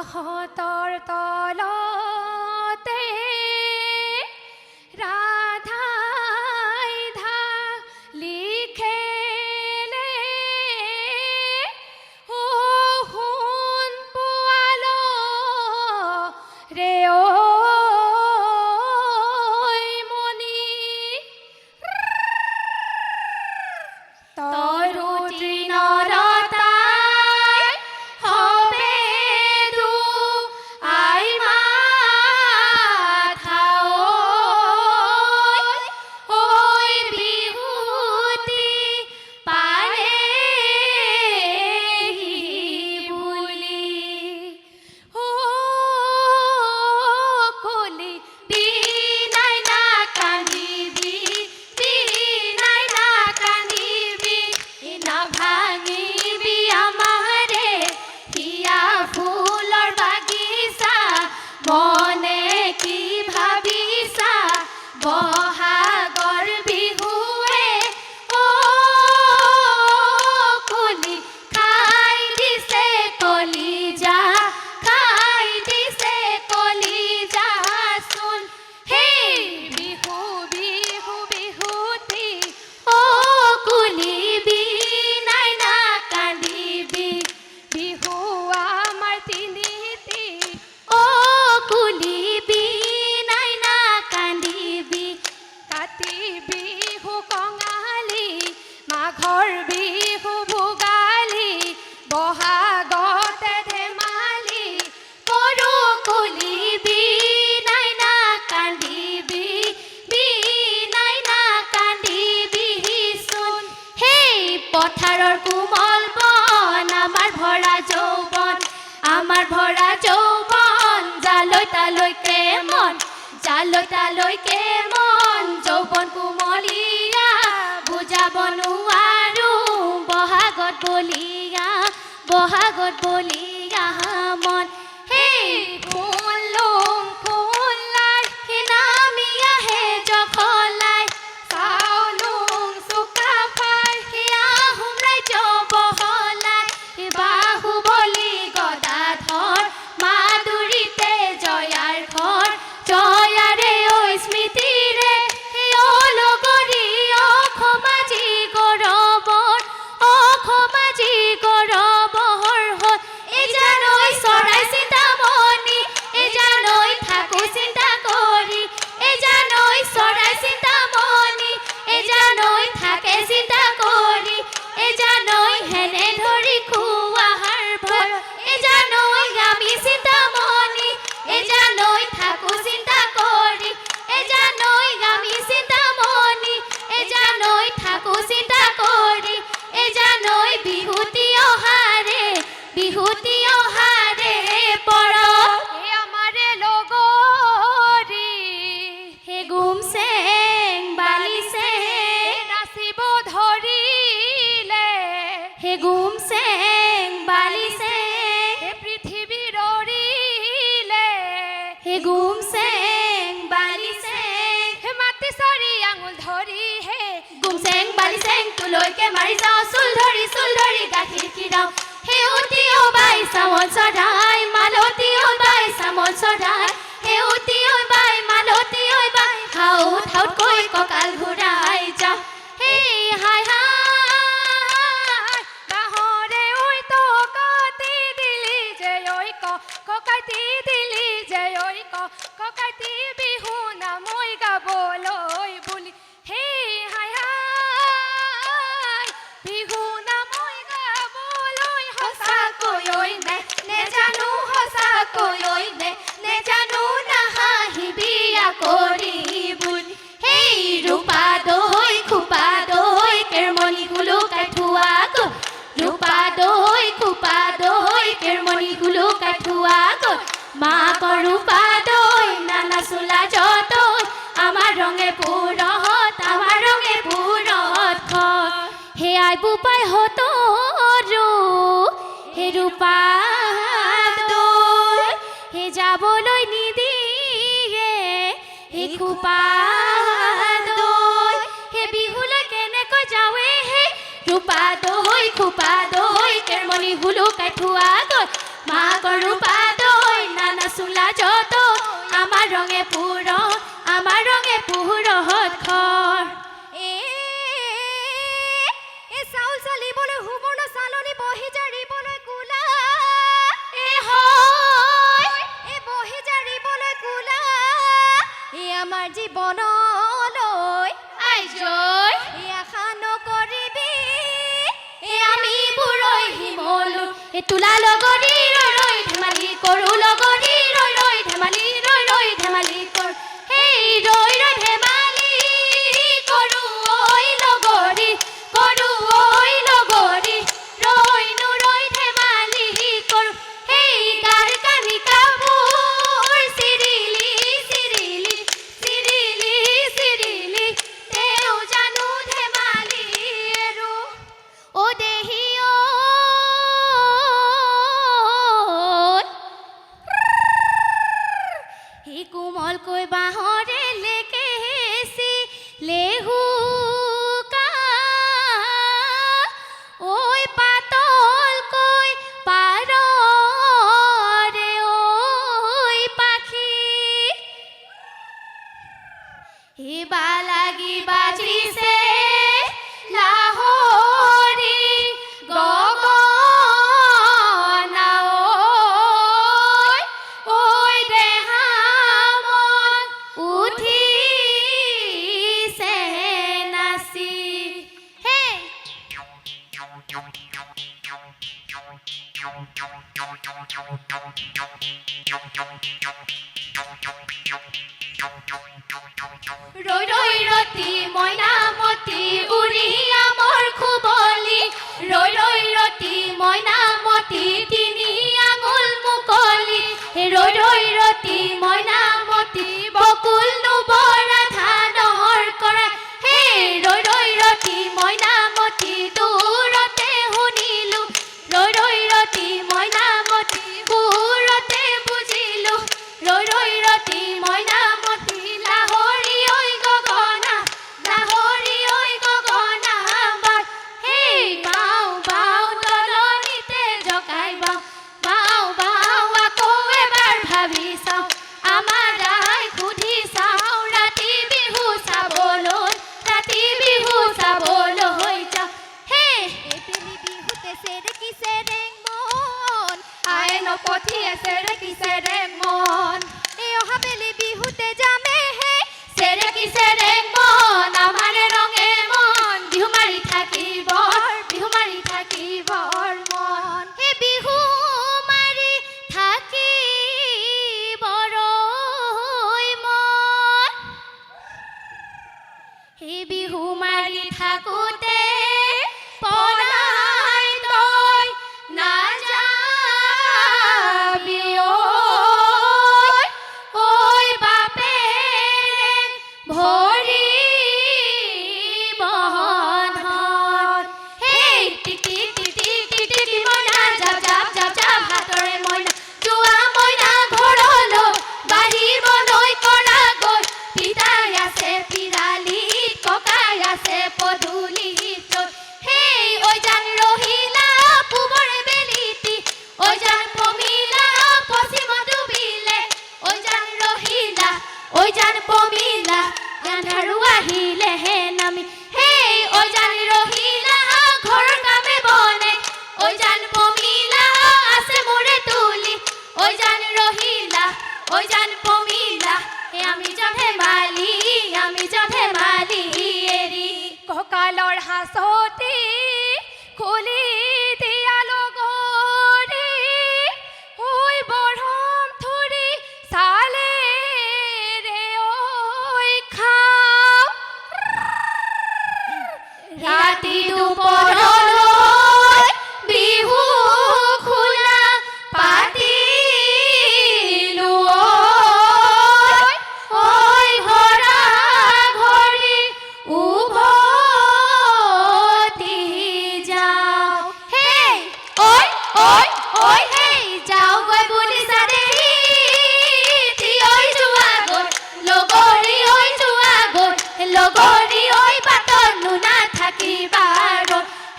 আকাশৰ তলতে ৰাধাই লিখেলে ও সোণ পোৱাল ৰে ঐ মণি তৰু তৃণলতাই হবে দু আই মাথা ঐ বিহুতি পালেহি বুলি কলি বিনাই না কান্দিবি বিনাই না কান্দিবি না ভাঙিবি আমারে হিয়া ফুলৰ বাগিচা মনে কি ভাবিছা বহাগৰ বিহুৱে ও কলি খাই দিছে কলিজা খাই দিছে কলিজা চোন হেই বিহু বিহু বিহুতি ও কলি বিনাই না কান্দিবি বিহু আমাৰ তিনিটি ও কলি বিনাই না কান্দিবি কাতি বিহু কঙালী মাঘৰ বিহু ভোগালী বহাগতে ধেমালি কৰো কলি বিনাই না কান্দিবি বিনাই না কান্দিবি চোন হেই পথাৰৰ কোমল বন আমাৰ ভৰা যৌৱন আমাৰ ভৰা যৌৱন জালৈ তালৈকে মন জালৈ তালৈকে মন যৌৱন কোমলীয়া বুজাব নোৱাৰো বহাগত বলিয়া মন হেই ফুলুং ফুলাই নামি আহে জখলাই চাউলুং চুকাফাই হিয়া হুমৰাই বহলাই বাহুবলি গদাধৰ মাধুৰীতে জয়াৰ ঘৰ জয়াৰে ঐ স্মৃতিৰে ঐ লগৰী অসমাজি গৌৰৱৰ অসমাজি গৌৰৱৰ হ'ল এই জানৈ চৰাই চিন্তামণি এই জানৈ থাকো চিন্তা কৰি এই জানৈ চৰাই চিন্তামণি এই জানৈ থাকে চিন্তা কৰি এই জানৈ হেনে ধৰি খুৱাহাৰ ভৰ এই জানৈ আমি চিন্তামণি এই জানৈ থাকো চিন্তা কৰি এই জানৈ আমি চিন্তামণি এই জানৈ থাকো চিন্তা কৰি এই জানৈ বিহুতি অহাৰে পৰ হে আমাৰে লগৰী হে গুমচেং বালিছে নাচিব ধৰিলে হে গুমচেং বালিছে হে পৃথিৱী ৰৰিলে হে গুমচেং বালিছে হে মাটি চৰি আঙুল ধৰি হে গুমচেং বালিচেং তুলৈকে মাৰি যাওঁ চুল ধৰি গাখীৰ খিৰাওঁ সেউতি ঐ বাই চামল চৰাই মালতী ঐ বাই চামল চৰাই সেউতি ঐ বাই মালতী ঐ বাই হাউত হাউতকৈ কঁকাল ঘূৰাই যাওঁ হেই হাই হাই বাঁহৰে ঐ কাটি দিলি যে ঐ কাটি দিলি যে ঐ কাটি বিহু নামৈ গাবলৈ বুলি হেই হাই হাই বিহু নামৈ গাবলৈ সঁচাকৈ ঐ নেজানো সঁচাকৈ ঐ নেজানো নাহাঁহিবি কৰি বুলি হেই ৰূপা দৈ খোপা দৈ কেৰমণি গুলুকাই থোৱা গ'ল ৰূপা দৈ খোপা দৈ কেৰমণি গুলুকাই থোৱা গ'ল মাকৰ ৰূপা দৈ নানা চোলা যতৈ আমাৰ ৰঙে পুৰত ঘৰ সেয়াই বোপাই হতৰো হে ৰূপা দৈ হে যাবলৈ নিদিয়ে হে খোপা দৈ হে বিহুলৈ কেনেকৈ যাৱে হে ৰূপা দৈ খোপা দৈ কেৰমণি হুলুকাই থোৱা গ'ল মাকৰ ৰূপা দৈ এ তোলা লগৰী ৰৈ ৰৈ ধেমালি কৰোঁ লগৰী ৰৈ ৰৈ ধেমালি ৰৈ ৰৈ ধেমালি কৰোঁ সেই ৰৈ ৰৈ ধেমালি কৰোঁ ঐ লগৰী কৰোঁ ঐ লগৰী ৰৈ নো ৰৈ ধেমালি কৰোঁ সেই গাৰ কানি কাপোৰ চিৰিলি চিৰিলি চিৰিলি চিৰিলি তেওঁ জানো ধেমালি এৰো ও দেহি হি কোমলকৈ বাঁহৰে লেকেচি লেহুকা ঐ পাতলকৈ পাৰৰে ঐ পাখি হিবা লাগি বাজিছে লাহৰি গগনা ঐ দেহা মন উঠিছে নাচি হে ৰৈ ৰৈ ৰতি মইনামতি উৰিয়া মোৰ খুবলি ৰৈ ৰৈ ৰতি মইনামতি তিনি আঙুল মুকলি ৰৈ ৰৈ ৰতি মইনামতি বকুল নুবৰা ধানৰ কৰা হে ৰৈ ৰৈ ৰতি মইনামতি দূৰতে শুনিলো ৰৈ ৰৈ ৰতি মইনামতি দূৰতে বুজিলো ৰৈ ৰৈ ৰতি মইনামতি লাহৰি ঐ গগনা লাহৰি ঐ গগনা বাৰ হেই বাও বাও তলনিতে জকাই বাও বাও বাও আকৌ এবাৰ ভাবি চাওঁ আমাৰ আই সুধি চাওঁ ৰাতি বিহু চাবলৈ যাওঁ হে এবেলি বিহুতে চেৰেকি চেৰেং মন আই নপঠিয়ে চেৰেকি চেৰেং মন এই অহা বেলি বিহুতে যামে হে চেৰেকি চেৰেং মন আমাৰে ৰঙে মন বিহু মাৰি থাকিবৰ মন হে বিহু মাৰি থাকিবৰ মন সেই বিহু মাৰি থাকোতে পলাই তই নাযাবি ঐ বাপেৰে ভৰি বন্ধন সেই টিকি টিকি টিকি মইনা জাপ জাপ জাপ জাপ হাতৰে মইনা যোৱা মইনা ঘৰলৈ বাঢ়িবলৈ কৰা গৈ পিতাই আছে পিৰালিত ককাই আছে পদূলিত সেই ঐ জান ৰহিলা পূবৰে বেলিতি ঐ জান পমিলা পশ্চিম ডুবিলে ঐ জান ৰহিলা ঐ জান পমিলা আন্ধাৰো আহিলে হে নামি সেই ঐ জান ৰহিলা ঘৰৰ কামে বনে ঐ জান পমিলা আছে মোৰে তুলি ঐ জান ৰহিলা ঐ জান পমিলা হে আমি যাম ধেমালি এৰি কঁকালৰ হাঁচতি খুলি দিয়া লগৰী ঐ বৰহম থুৰি চালে ৰে ঐ খাওঁ ৰাতি দুপৰলৈ বিহু খোলা পাতিলো ঐ ঘৰা ঘৰি উভতি যাওঁ হেই ঐ হেই যাওঁ গৈ বুলি চাদেহি ঐ যোৱা গৈ লগৰী ঐ যোৱা গৈ লগৰী ঐ বাটত নুনা থাকিবা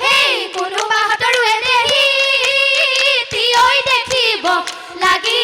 সেই কোনোবা হাতৰো দেহি ঐ দেখিব লাগি